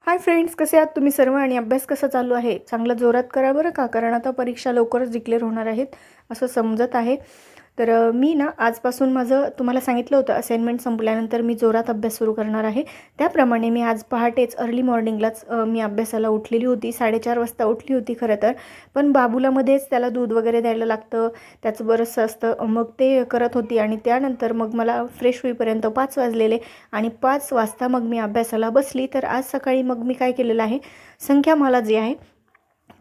Hi friends, कसे आहात तुम्ही सर्व आणि अभ्यास कसा चालू आहे? चांगला जोरात करा बरं का, कारण आता परीक्षा लवकरच डिक्लेअर होणार आहेत असं समजत आहे. तर मी ना आजपासून माझं तुम्हाला सांगितलं होतं असाइनमेंट संपल्यानंतर मी जोरात अभ्यास सुरू करणार आहे. त्याप्रमाणे मी आज पहाटेच अर्ली मॉर्निंगलाच मी अभ्यासाला उठलेली होती. 4:30 वाजता उठली होती खरं तर. पण बाबूला मध्येच त्याला दूध वगैरे द्यायला लागतं, त्याचं बरंचसं असतं. मग ते करत होती आणि त्यानंतर मग मला फ्रेश होईपर्यंत 5 वाजलेले आणि 5 वाजता मग मी अभ्यासाला बसली. तर आज सकाळी मग मी काय केलेलं आहे, संख्यामाला जी आहे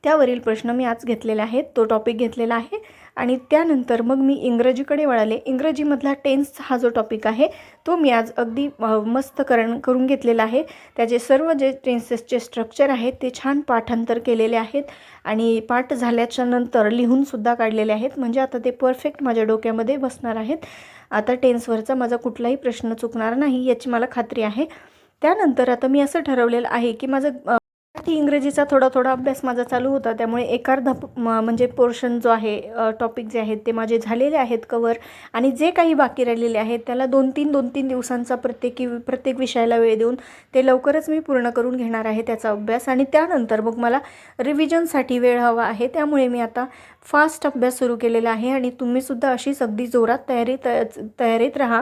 त्यावरील प्रश्न मी आज घेतलेले आहेत, तो टॉपिक घेतलेला आहे. आणि त्यानंतर मग मी इंग्रजीकडे वळाले. इंग्रजीमधला टेन्स हा जो टॉपिक आहे तो मी आज अगदी मस्त करून घेतलेला आहे. त्याचे सर्व जे टेन्सेसचे स्ट्रक्चर आहेत ते छान पाठांतर केलेले आहेत आणि पाठ झाल्याच्या नंतर लिहूनसुद्धा काढलेले आहेत. म्हणजे आता ते परफेक्ट माझ्या डोक्यामध्ये बसणार आहेत. आता टेन्सवरचा माझा कुठलाही प्रश्न चुकणार नाही याची मला खात्री आहे. त्यानंतर आता मी असं ठरवलेलं आहे की माझं इंग्रजीचा थोडा अभ्यास माझा चालू होता, त्यामुळे एकार्धा म्हणजे पोर्शन जो आहे, टॉपिक जे आहेत ते माझे झालेले आहेत कवर. आणि जे काही बाकी राहिलेले आहेत त्याला 2-3 दिवसांचा प्रत्येक विषयाला वेळ देऊन ते लवकरच मी पूर्ण करून घेणार आहे त्याचा अभ्यास. आणि त्यानंतर मग मला रिव्हिजनसाठी वेळ हवा आहे, त्यामुळे मी आता फास्ट अभ्यास सुरू केलेला आहे. आणि तुम्हीसुद्धा अशीच अगदी जोरात तयारीत राहा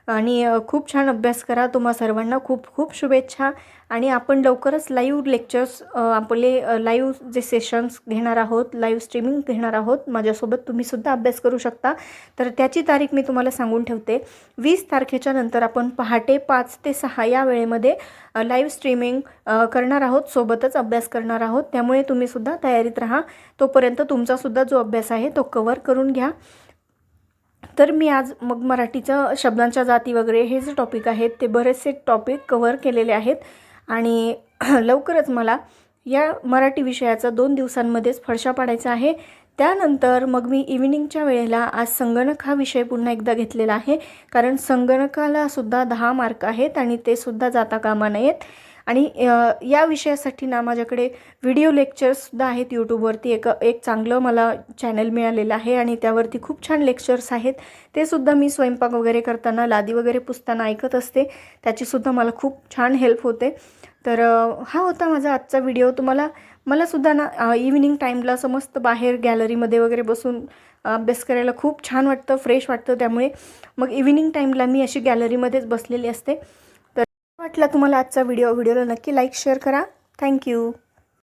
आणि खूप छान अभ्यास करा. तुम्हा सर्वांना खूप खूप शुभेच्छा. आणि आपण लवकरच लाईव्ह लेक्चर्स, आपले लाईव्ह जे सेशन्स घेणार आहोत, लाईव्ह स्ट्रीमिंग घेणार आहोत. माझ्यासोबत तुम्हीसुद्धा अभ्यास करू शकता. तर त्याची तारीख मी तुम्हाला सांगून ठेवते. 20 तारखेच्या नंतर आपण पहाटे 5 ते 6 या वेळेमध्ये लाईव्ह स्ट्रीमिंग करणार आहोत, सोबतच अभ्यास करणार आहोत. त्यामुळे तुम्हीसुद्धा तयारीत राहा. तोपर्यंत तुमचासुद्धा जो अभ्यास आहे तो कवर करून घ्या. तर मी आज मग मराठीचं शब्दांच्या जाती वगैरे हे जे टॉपिक आहेत ते बरेचसे टॉपिक कवर केलेले आहेत. आणि लवकरच मला या मराठी विषयाचा 2 दिवसांमध्येच फडशा पाडायचा आहे. त्यानंतर मग मी इव्हिनिंगच्या वेळेला आज संगणक हा विषय पुन्हा एकदा घेतलेला आहे, कारण संगणकाला सुद्धा 10 मार्क आहेत आणि ते सुद्धा जाता कामा नयेत. आणि या विषयासाठी ना माझ्याकडे व्हिडिओ लेक्चर्ससुद्धा आहेत यूट्यूबवरती. एक चांगलं मला चॅनल मिळालेलं आहे आणि त्यावरती खूप छान लेक्चर्स आहेत. ते सुद्धा मी स्वयंपाक वगैरे करताना, लादी वगैरे पुसताना ऐकत असते. त्याचीसुद्धा मला खूप छान हेल्प होते. तर हा होता माझा आजचा व्हिडिओ. मलासुद्धा ना इव्हिनिंग टाईमला असं मस्त बाहेर गॅलरीमध्ये वगैरे बसून अभ्यास करायला खूप छान वाटतं, फ्रेश वाटतं. त्यामुळे मग इव्हिनिंग टाईमला मी अशी गॅलरीमध्येच बसलेली असते. वाटला तुम्हाला आजचा व्हिडिओला नक्की लाईक शेअर करा. थँक्यू.